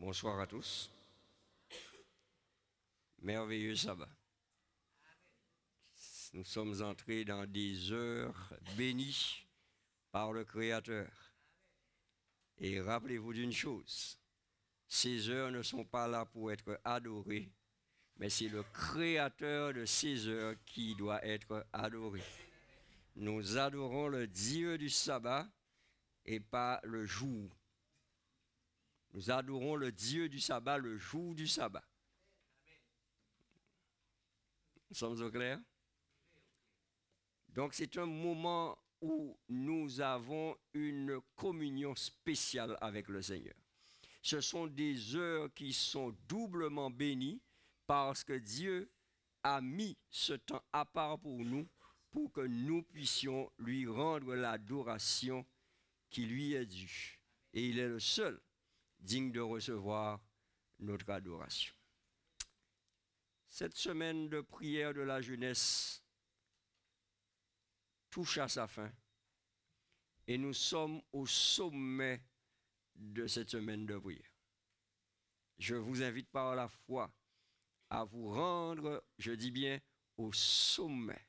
Bonsoir à tous. Merveilleux sabbat. Nous sommes entrés dans des heures bénies par le Créateur. Et rappelez-vous d'une chose, ces heures ne sont pas là pour être adorées, mais c'est le Créateur de ces heures qui doit être adoré. Nous adorons le Dieu du sabbat et pas le jour. Nous adorons le Dieu du sabbat le jour du sabbat. Nous sommes au clair? Donc c'est un moment où nous avons une communion spéciale avec le Seigneur. Ce sont des heures qui sont doublement bénies parce que Dieu a mis ce temps à part pour nous, pour que nous puissions lui rendre l'adoration qui lui est due. Et il est le seul digne de recevoir notre adoration. Cette semaine de prière de la jeunesse touche à sa fin et nous sommes au sommet de cette semaine de prière. Je vous invite par la foi à vous rendre, je dis bien, au sommet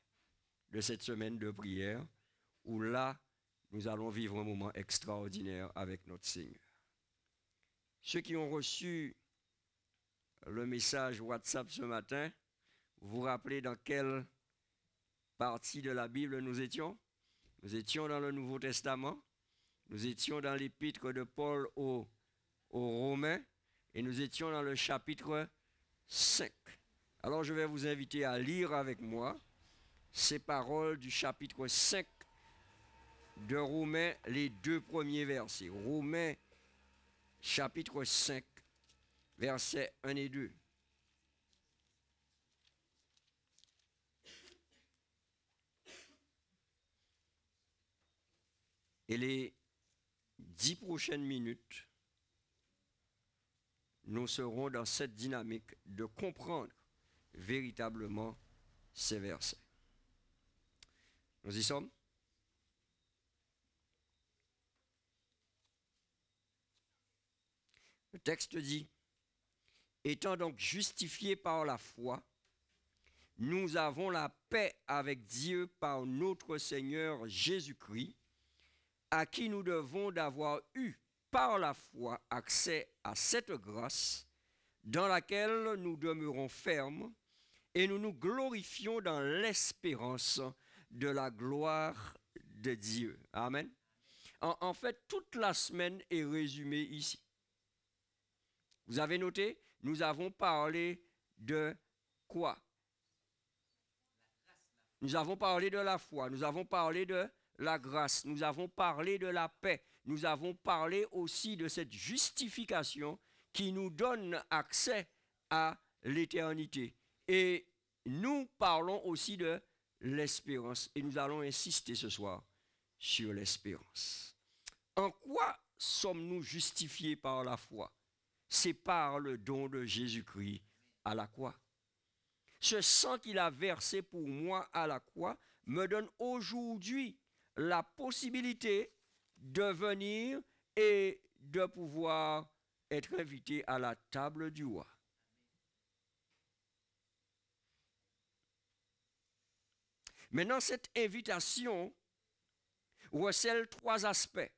de cette semaine de prière où là, nous allons vivre un moment extraordinaire avec notre Seigneur. Ceux qui ont reçu le message WhatsApp ce matin, vous vous rappelez dans quelle partie de la Bible nous étions? Nous étions dans le Nouveau Testament, nous étions dans l'épître de Paul aux Romains et nous étions dans le chapitre 5. Alors je vais vous inviter à lire avec moi ces paroles du chapitre 5 de Romains, les 2 premiers versets. Romains chapitre 5, versets 1 et 2. Et les 10 prochaines minutes, nous serons dans cette dynamique de comprendre véritablement ces versets. Nous y sommes? Le texte dit, « Étant donc justifiés par la foi, nous avons la paix avec Dieu par notre Seigneur Jésus-Christ, à qui nous devons d'avoir eu par la foi accès à cette grâce dans laquelle nous demeurons fermes et nous nous glorifions dans l'espérance de la gloire de Dieu. » Amen. En fait, toute la semaine est résumée ici. Vous avez noté, nous avons parlé de quoi? Nous avons parlé de la foi, nous avons parlé de la grâce, nous avons parlé de la paix, nous avons parlé aussi de cette justification qui nous donne accès à l'éternité. Et nous parlons aussi de l'espérance et nous allons insister ce soir sur l'espérance. En quoi sommes-nous justifiés par la foi? C'est par le don de Jésus-Christ à la croix. Ce sang qu'il a versé pour moi à la croix me donne aujourd'hui la possibilité de venir et de pouvoir être invité à la table du roi. Maintenant, cette invitation recèle 3 aspects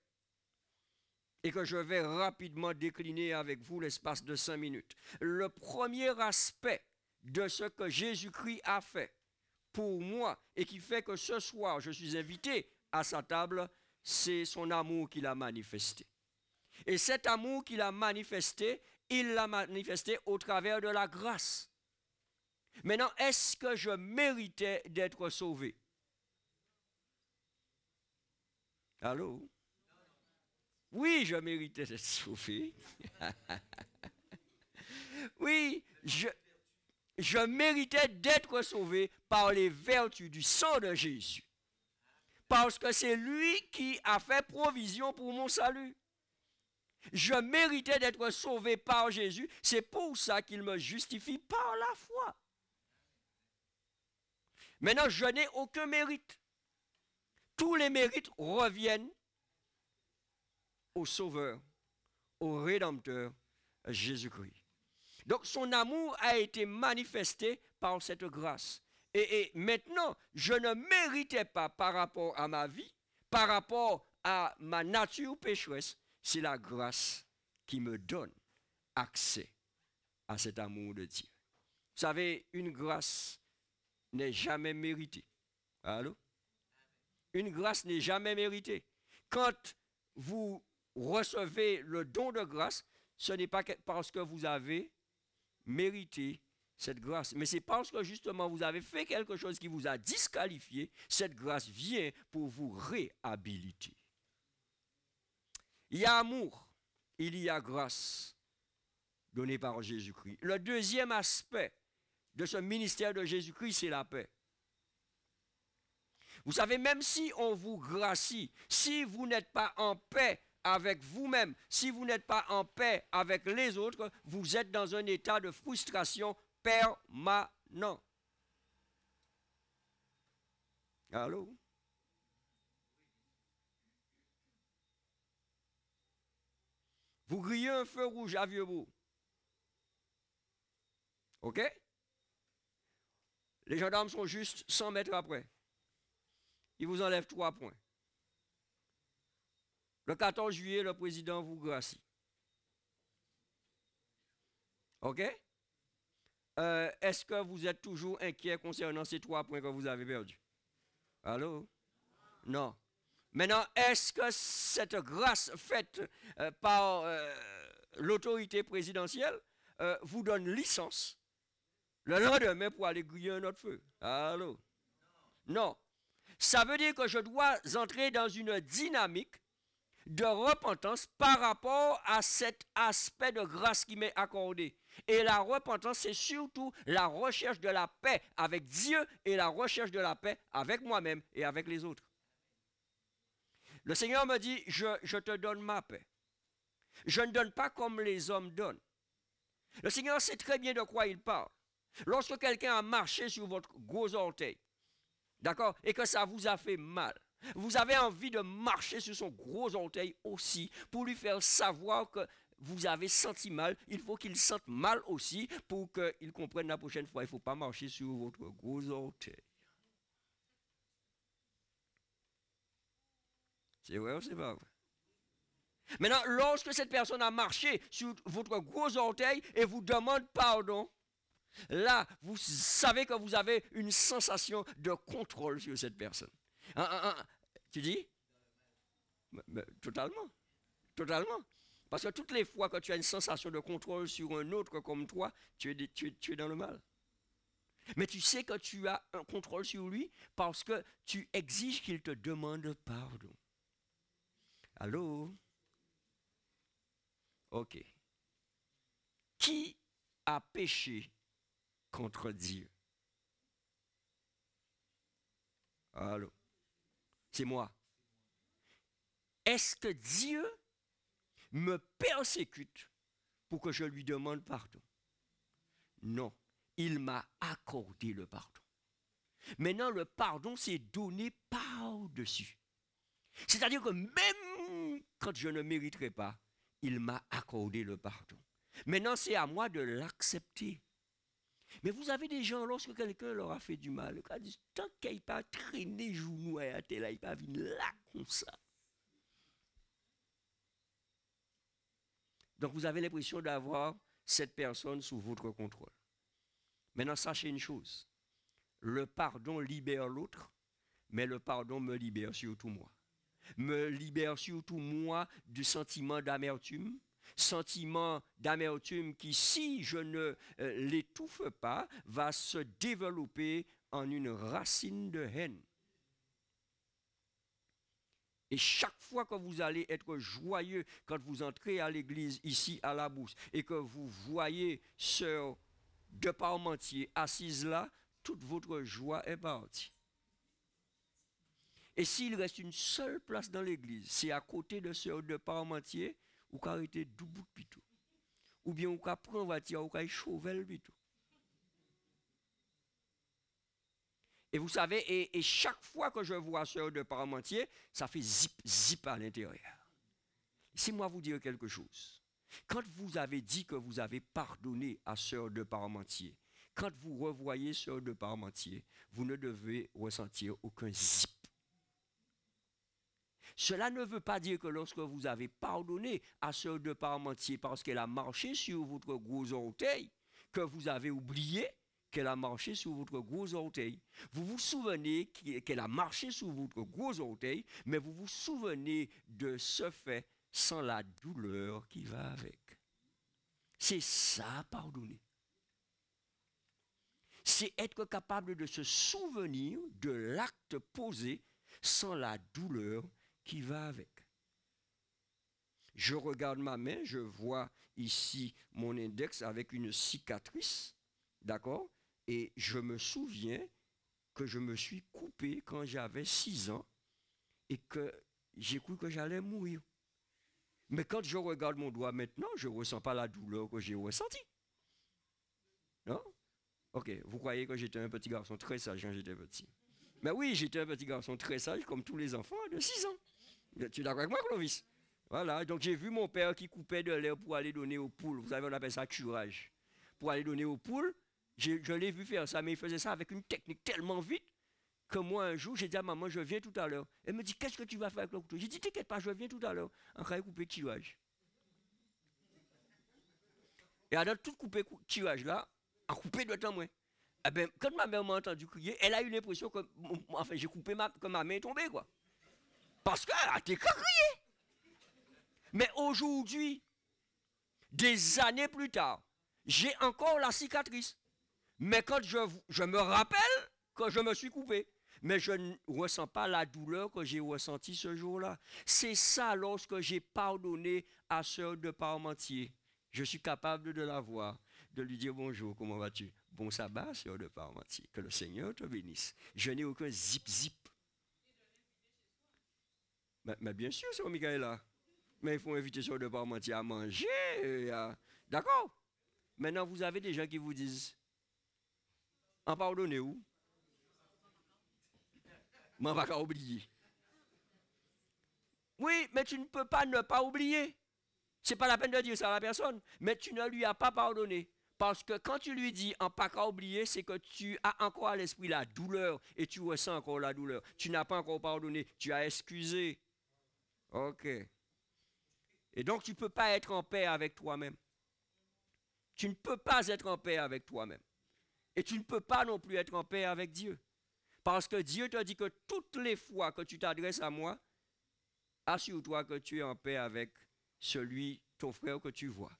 et que je vais rapidement décliner avec vous l'espace de 5 minutes. Le premier aspect de ce que Jésus-Christ a fait pour moi et qui fait que ce soir je suis invité à sa table, c'est son amour qu'il a manifesté. Et cet amour qu'il a manifesté, il l'a manifesté au travers de la grâce. Maintenant, est-ce que je méritais d'être sauvé? Allô? Oui, je méritais d'être sauvé. Oui, je méritais d'être sauvé par les vertus du sang de Jésus. Parce que c'est lui qui a fait provision pour mon salut. Je méritais d'être sauvé par Jésus. C'est pour ça qu'il me justifie par la foi. Maintenant, je n'ai aucun mérite. Tous les mérites reviennent au Sauveur, au Rédempteur, Jésus-Christ. Donc son amour a été manifesté par cette grâce. Et maintenant, je ne méritais pas par rapport à ma vie, par rapport à ma nature pécheresse, c'est la grâce qui me donne accès à cet amour de Dieu. Vous savez, une grâce n'est jamais méritée. Allô? Une grâce n'est jamais méritée. Quand vous recevez le don de grâce, ce n'est pas parce que vous avez mérité cette grâce, mais c'est parce que justement vous avez fait quelque chose qui vous a disqualifié, cette grâce vient pour vous réhabiliter. Il y a amour, il y a grâce donnée par Jésus-Christ. Le deuxième aspect de ce ministère de Jésus-Christ, c'est la paix. Vous savez, même si on vous gracie, si vous n'êtes pas en paix avec vous-même, si vous n'êtes pas en paix avec les autres, vous êtes dans un état de frustration permanent. Allô? Vous grillez un feu rouge à Vieux-Bourg. OK? Les gendarmes sont juste 100 mètres après. Ils vous enlèvent 3 points. Le 14 juillet, le président vous gracie. OK? Est-ce que vous êtes toujours inquiet concernant ces 3 points que vous avez perdus? Allô? Non. Maintenant, est-ce que cette grâce faite par l'autorité présidentielle vous donne licence le lendemain pour aller griller un autre feu? Allô? Non. Ça veut dire que je dois entrer dans une dynamique de repentance par rapport à cet aspect de grâce qui m'est accordé. Et la repentance, c'est surtout la recherche de la paix avec Dieu et la recherche de la paix avec moi-même et avec les autres. Le Seigneur me dit, je te donne ma paix. Je ne donne pas comme les hommes donnent. Le Seigneur sait très bien de quoi il parle. Lorsque quelqu'un a marché sur votre gros orteil, d'accord, et que ça vous a fait mal, vous avez envie de marcher sur son gros orteil aussi pour lui faire savoir que vous avez senti mal. Il faut qu'il sente mal aussi pour qu'il comprenne la prochaine fois. Il ne faut pas marcher sur votre gros orteil. C'est vrai ou c'est pas vrai? Maintenant, lorsque cette personne a marché sur votre gros orteil et vous demande pardon, là, vous savez que vous avez une sensation de contrôle sur cette personne. Tu dis? Mais totalement. Totalement. Parce que toutes les fois que tu as une sensation de contrôle sur un autre comme toi, tu es dans le mal. Mais tu sais que tu as un contrôle sur lui parce que tu exiges qu'il te demande pardon. Allô? OK. Qui a péché contre Dieu? Allô? C'est moi. Est-ce que Dieu me persécute pour que je lui demande pardon? Non. Il m'a accordé le pardon. Maintenant, le pardon, c'est donné par-dessus. C'est-à-dire que même quand je ne mériterai pas, il m'a accordé le pardon. Maintenant, c'est à moi de l'accepter. Mais vous avez des gens, lorsque quelqu'un leur a fait du mal, ils disent, tant qu'il n'a pas traîné genou à terre, il n'a pas vu là comme ça. Donc vous avez l'impression d'avoir cette personne sous votre contrôle. Maintenant, sachez une chose. Le pardon libère l'autre, mais le pardon me libère surtout moi. Me libère surtout moi du sentiment d'amertume, sentiment d'amertume qui, si je ne l'étouffe pas, va se développer en une racine de haine. Et chaque fois que vous allez être joyeux, quand vous entrez à l'église ici à la Bourse, et que vous voyez sœur de Parmentier assise là, toute votre joie est partie. Et s'il reste une seule place dans l'église, c'est à côté de sœur de Parmentier, ou qu'à arrêter du bout de pitou. Ou bien ou qu'à prendre voiture, ou qu'à chauvel pitou. Et vous savez, et chaque fois que je vois sœur de Parmentier, ça fait zip, zip à l'intérieur. Laissez-moi vous dire quelque chose. Quand vous avez dit que vous avez pardonné à sœur de Parmentier, quand vous revoyez sœur de Parmentier, vous ne devez ressentir aucun zip. Cela ne veut pas dire que lorsque vous avez pardonné à sœur de Parmentier parce qu'elle a marché sur votre gros orteil, que vous avez oublié qu'elle a marché sur votre gros orteil. Vous vous souvenez qu'elle a marché sur votre gros orteil, mais vous vous souvenez de ce fait sans la douleur qui va avec. C'est ça, pardonner. C'est être capable de se souvenir de l'acte posé sans la douleur qui va avec. Je regarde ma main, je vois ici mon index avec une cicatrice, d'accord? Et je me souviens que je me suis coupé quand j'avais 6 ans et que j'ai cru que j'allais mourir. Mais quand je regarde mon doigt maintenant, je ne ressens pas la douleur que j'ai ressentie. Non? Ok, vous croyez que j'étais un petit garçon très sage quand j'étais petit. Mais oui, j'étais un petit garçon très sage comme tous les enfants de 6 ans. Tu es d'accord avec moi, Clovis? Voilà, donc j'ai vu mon père qui coupait de l'air pour aller donner aux poules. Vous savez, on appelle ça curage. Pour aller donner aux poules, je l'ai vu faire ça, mais il faisait ça avec une technique tellement vite que moi, un jour, j'ai dit à maman, je viens tout à l'heure. Elle me dit, qu'est-ce que tu vas faire avec le couteau? J'ai dit, t'inquiète pas, je viens tout à l'heure. En train de couper curage. Et dans tout couper curage là, en coupé de temps moins. Eh ben, quand ma mère m'a entendu crier, elle a eu l'impression que, enfin, j'ai coupé que ma main est tombée, quoi. Parce qu'elle a été crié. Mais aujourd'hui, des années plus tard, j'ai encore la cicatrice. Mais quand je me rappelle que je me suis coupé, mais je ne ressens pas la douleur que j'ai ressentie ce jour-là. C'est ça lorsque j'ai pardonné à sœur de Parmentier. Je suis capable de la voir, de lui dire bonjour, comment vas-tu? Bon sabbat, sœur de Parmentier, que le Seigneur te bénisse. Je n'ai aucun zip-zip. Mais bien sûr, c'est Michaela. Mais il faut inviter sœur de Parmentier à manger. D'accord? Maintenant, vous avez des gens qui vous disent, en pardonnez-vous? Mais on va pas oublier. Oui, mais tu ne peux pas ne pas oublier. C'est pas la peine de dire ça à la personne, mais tu ne lui as pas pardonné. Parce que quand tu lui dis en pas qu'à oublier, c'est que tu as encore à l'esprit la douleur et tu ressens encore la douleur. Tu n'as pas encore pardonné, tu as excusé. Ok. Et donc tu ne peux pas être en paix avec toi-même. Tu ne peux pas être en paix avec toi-même. Et tu ne peux pas non plus être en paix avec Dieu. Parce que Dieu te dit que toutes les fois que tu t'adresses à moi, assure-toi que tu es en paix avec celui, ton frère que tu vois.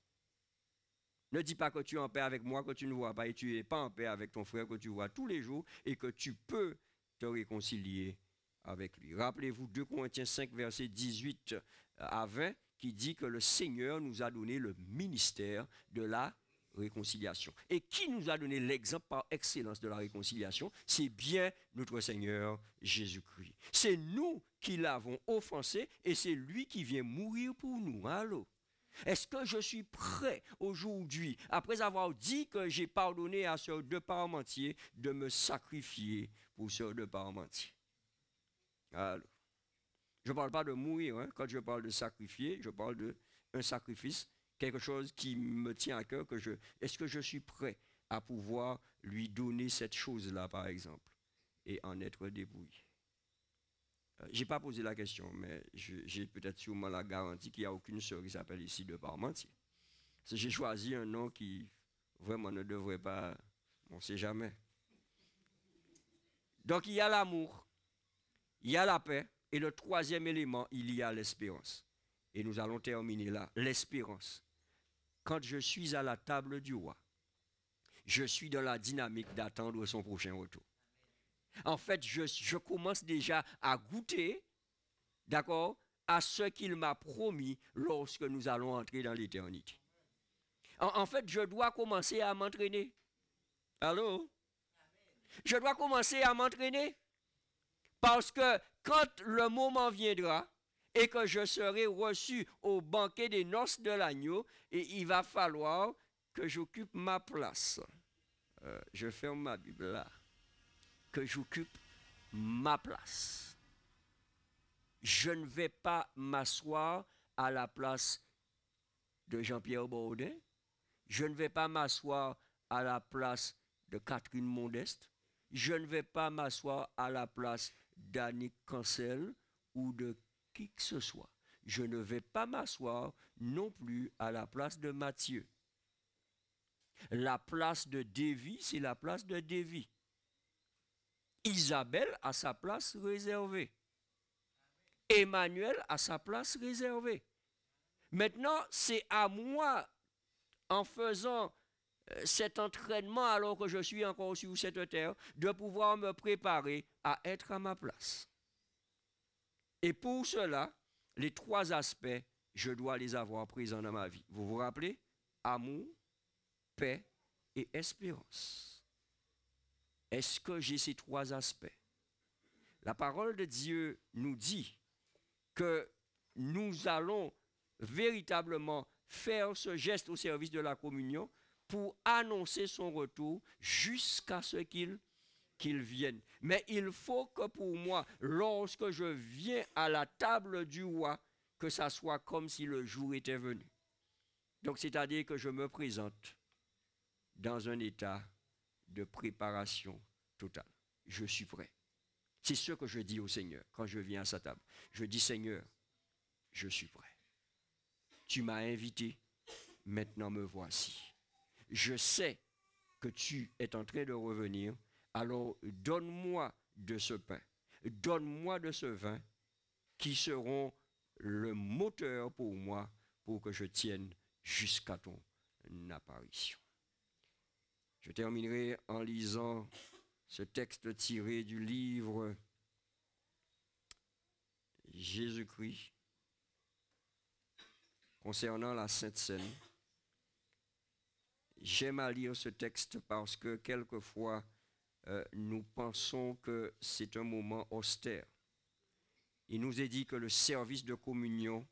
Ne dis pas que tu es en paix avec moi que tu ne vois pas et tu n'es pas en paix avec ton frère que tu vois tous les jours et que tu peux te réconcilier avec lui. Rappelez-vous 2 Corinthiens 5, verset 18 à 20 qui dit que le Seigneur nous a donné le ministère de la réconciliation. Et qui nous a donné l'exemple par excellence de la réconciliation? C'est bien notre Seigneur Jésus-Christ. C'est nous qui l'avons offensé et c'est lui qui vient mourir pour nous. Allô? Est-ce que je suis prêt aujourd'hui, après avoir dit que j'ai pardonné à sœur de Parmentier, de me sacrifier pour sœur de Parmentier? Alors, je ne parle pas de mourir, hein. Quand je parle de sacrifier, je parle d'un sacrifice, quelque chose qui me tient à cœur. Est-ce que je suis prêt à pouvoir lui donner cette chose-là, par exemple, et en être débrouillé? Je n'ai pas posé la question, mais j'ai peut-être sûrement la garantie qu'il n'y a aucune sœur qui s'appelle ici de Parmentier. J'ai choisi un nom qui vraiment ne devrait pas, on ne sait jamais. Donc il y a l'amour, il y a la paix, et le troisième élément, il y a l'espérance. Et nous allons terminer là, l'espérance. Quand je suis à la table du roi, je suis dans la dynamique d'attendre son prochain retour. En fait, je commence déjà à goûter, d'accord, à ce qu'il m'a promis lorsque nous allons entrer dans l'éternité. En fait, je dois commencer à m'entraîner. Allô? Je dois commencer à m'entraîner. Parce que quand le moment viendra et que je serai reçu au banquet des noces de l'agneau, et il va falloir que j'occupe ma place. Je ferme ma Bible là. Que j'occupe ma place. Je ne vais pas m'asseoir à la place de Jean-Pierre Baudin. Je ne vais pas m'asseoir à la place de Catherine Mondeste. Je ne vais pas m'asseoir à la place d'Annick Cancel ou de qui que ce soit. Je ne vais pas m'asseoir non plus à la place de Mathieu. La place de Davy, c'est la place de Davy. Isabelle a sa place réservée. Emmanuel a sa place réservée. Maintenant, c'est à moi, en faisant cet entraînement alors que je suis encore sur cette terre, de pouvoir me préparer à être à ma place. Et pour cela, les 3 aspects, je dois les avoir présents dans ma vie. Vous vous rappelez? Amour, paix et espérance. Est-ce que j'ai ces 3 aspects? La parole de Dieu nous dit que nous allons véritablement faire ce geste au service de la communion pour annoncer son retour jusqu'à ce qu'il vienne. Mais il faut que pour moi, lorsque je viens à la table du roi, que ça soit comme si le jour était venu. Donc, c'est-à-dire que je me présente dans un état de préparation totale. Je suis prêt. C'est ce que je dis au Seigneur quand je viens à sa table. Je dis, Seigneur, je suis prêt. Tu m'as invité, maintenant me voici. Je sais que tu es en train de revenir, alors donne-moi de ce pain, donne-moi de ce vin qui seront le moteur pour moi pour que je tienne jusqu'à ton apparition. Je terminerai en lisant ce texte tiré du livre Jésus-Christ concernant la Sainte Seine. J'aime à lire ce texte parce que quelquefois, nous pensons que c'est un moment austère. Il nous est dit que le service de communion,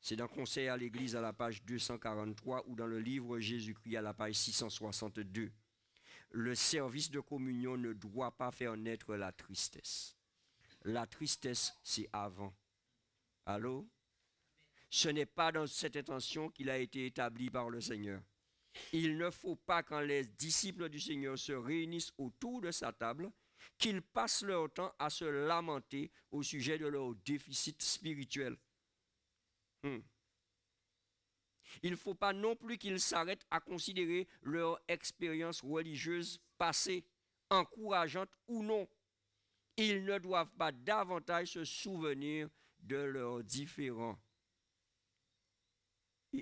c'est dans Conseil à l'Église à la page 243 ou dans le livre Jésus-Christ à la page 662. Le service de communion ne doit pas faire naître la tristesse. La tristesse, c'est avant. Allô? Ce n'est pas dans cette intention qu'il a été établi par le Seigneur. Il ne faut pas, quand les disciples du Seigneur se réunissent autour de sa table, qu'ils passent leur temps à se lamenter au sujet de leur déficit spirituel. Il ne faut pas non plus qu'ils s'arrêtent à considérer leur expérience religieuse passée, encourageante ou non. Ils ne doivent pas davantage se souvenir de leurs différends.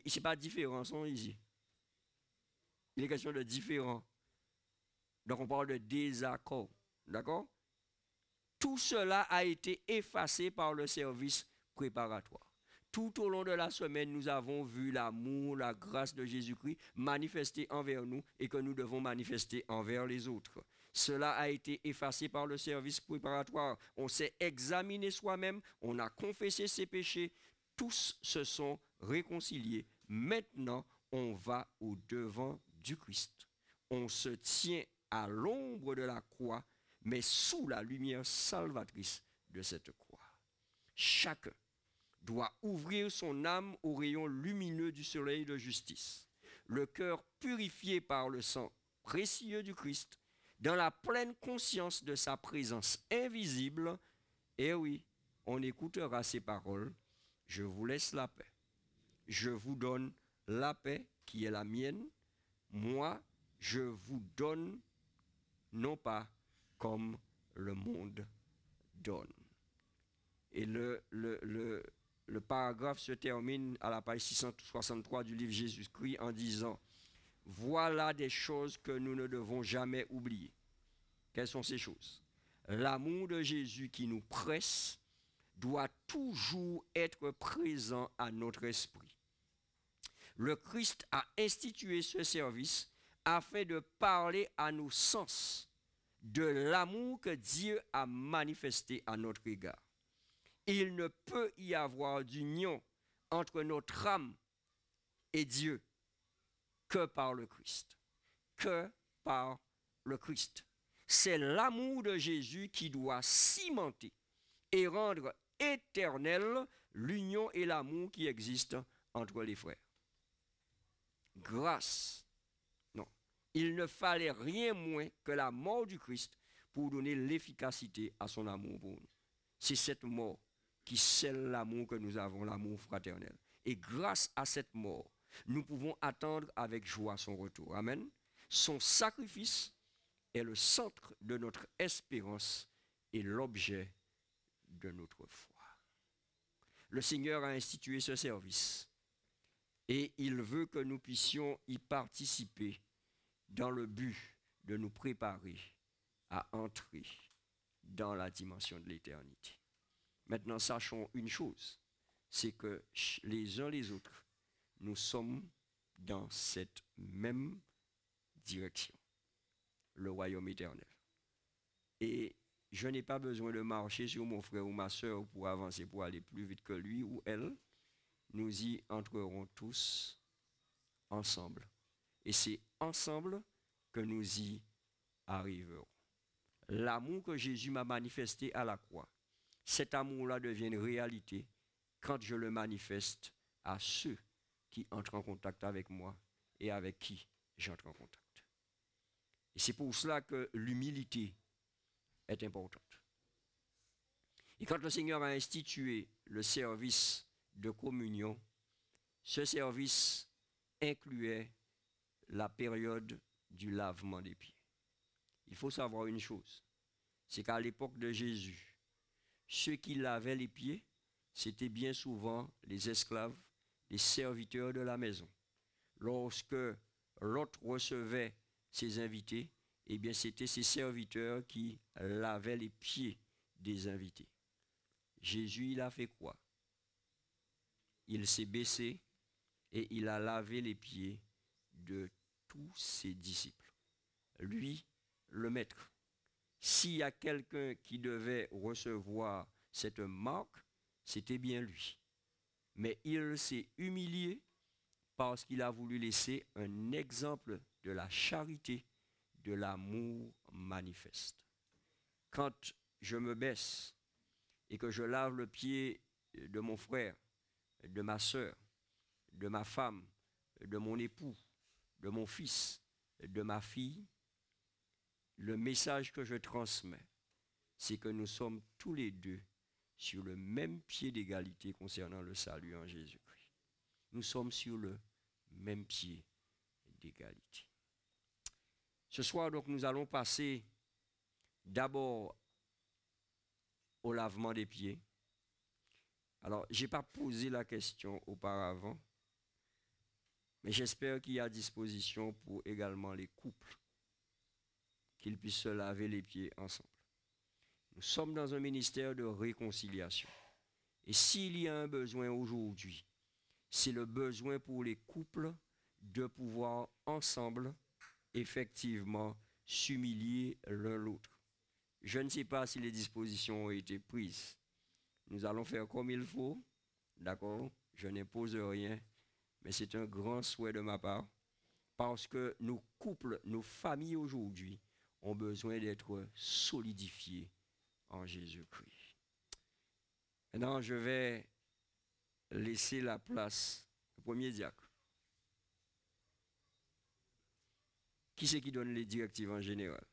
Ce n'est pas différence ici. Il est question de différents. Donc on parle de désaccord. D'accord? Tout cela a été effacé par le service préparatoire. Tout au long de la semaine, nous avons vu l'amour, la grâce de Jésus-Christ manifester envers nous et que nous devons manifester envers les autres. Cela a été effacé par le service préparatoire. On s'est examiné soi-même, on a confessé ses péchés, tous se sont réconciliés. Maintenant, on va au-devant du Christ. On se tient à l'ombre de la croix, mais sous la lumière salvatrice de cette croix. Chacun doit ouvrir son âme aux rayons lumineux du soleil de justice. Le cœur purifié par le sang précieux du Christ, dans la pleine conscience de sa présence invisible. Et oui, on écoutera ces paroles. Je vous laisse la paix. Je vous donne la paix qui est la mienne. Moi, je vous donne non pas comme le monde donne. Et le paragraphe se termine à la page 663 du livre Jésus-Christ en disant « Voilà des choses que nous ne devons jamais oublier. » Quelles sont ces choses? L'amour de Jésus qui nous presse doit toujours être présent à notre esprit. Le Christ a institué ce service afin de parler à nos sens de l'amour que Dieu a manifesté à notre égard. Il ne peut y avoir d'union entre notre âme et Dieu que par le Christ. Que par le Christ. C'est l'amour de Jésus qui doit cimenter et rendre éternel l'union et l'amour qui existent entre les frères. grâce. Non. Il ne fallait rien moins que la mort du Christ pour donner l'efficacité à son amour pour nous. C'est cette mort qui scelle l'amour que nous avons, l'amour fraternel. Et grâce à cette mort, nous pouvons attendre avec joie son retour. Amen. Son sacrifice est le centre de notre espérance et l'objet de notre foi. Le Seigneur a institué ce service et il veut que nous puissions y participer dans le but de nous préparer à entrer dans la dimension de l'éternité. Maintenant, sachons une chose, c'est que les uns les autres, nous sommes dans cette même direction, le royaume éternel. Et je n'ai pas besoin de marcher sur mon frère ou ma soeur pour avancer, pour aller plus vite que lui ou elle. Nous y entrerons tous ensemble. Et c'est ensemble que nous y arriverons. L'amour que Jésus m'a manifesté à la croix, cet amour-là devient une réalité quand je le manifeste à ceux qui entrent en contact avec moi et avec qui j'entre en contact. Et c'est pour cela que l'humilité est importante. Et quand le Seigneur a institué le service de communion, ce service incluait la période du lavement des pieds. Il faut savoir une chose, c'est qu'à l'époque de Jésus, ceux qui lavaient les pieds, c'était bien souvent les esclaves, les serviteurs de la maison. Lorsque l'hôte recevait ses invités, eh bien c'était ses serviteurs qui lavaient les pieds des invités. Jésus, il a fait quoi? Il s'est baissé et il a lavé les pieds de tous ses disciples. Lui, le maître. S'il y a quelqu'un qui devait recevoir cette marque, c'était bien lui. Mais il s'est humilié parce qu'il a voulu laisser un exemple de la charité, de l'amour manifeste. Quand je me baisse et que je lave le pied de mon frère, de ma soeur, de ma femme, de mon époux, de mon fils, de ma fille, le message que je transmets, c'est que nous sommes tous les deux sur le même pied d'égalité concernant le salut en Jésus-Christ. Nous sommes sur le même pied d'égalité. Ce soir, donc, nous allons passer d'abord au lavement des pieds. Alors, je n'ai pas posé la question auparavant, mais j'espère qu'il y a disposition pour également les couples, qu'ils puissent se laver les pieds ensemble. Nous sommes dans un ministère de réconciliation. Et s'il y a un besoin aujourd'hui, c'est le besoin pour les couples de pouvoir ensemble, effectivement, s'humilier l'un l'autre. Je ne sais pas si les dispositions ont été prises. Nous allons faire comme il faut, d'accord? Je n'impose rien, mais c'est un grand souhait de ma part, parce que nos couples, nos familles aujourd'hui ont besoin d'être solidifiés en Jésus-Christ. Maintenant, je vais laisser la place au premier diacre. Qui c'est qui donne les directives en général?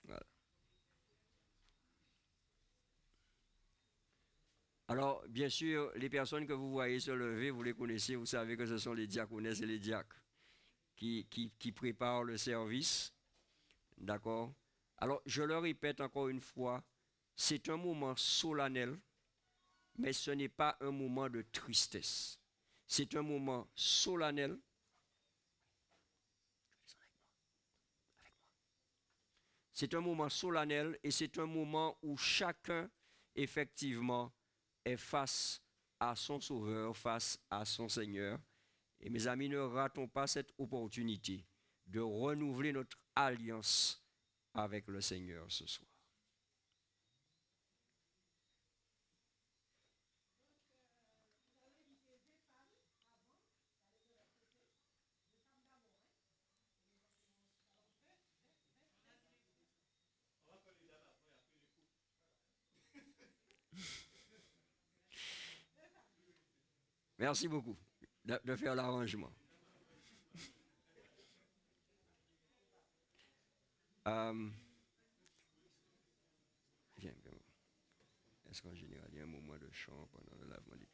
Voilà. Alors, bien sûr, les personnes que vous voyez se lever, vous les connaissez, vous savez que ce sont les diaconesses et les diacres qui préparent le service. D'accord? Alors, je le répète encore une fois, c'est un moment solennel, mais ce n'est pas un moment de tristesse. C'est un moment solennel. C'est un moment solennel et c'est un moment où chacun, effectivement, est face à son Sauveur, face à son Seigneur. Et mes amis, ne ratons pas cette opportunité de renouveler notre alliance avec le Seigneur ce soir. Merci beaucoup. de faire l'arrangement. Viens, est-ce qu'en général, il y a un moment de chant pendant le lavement des pieds?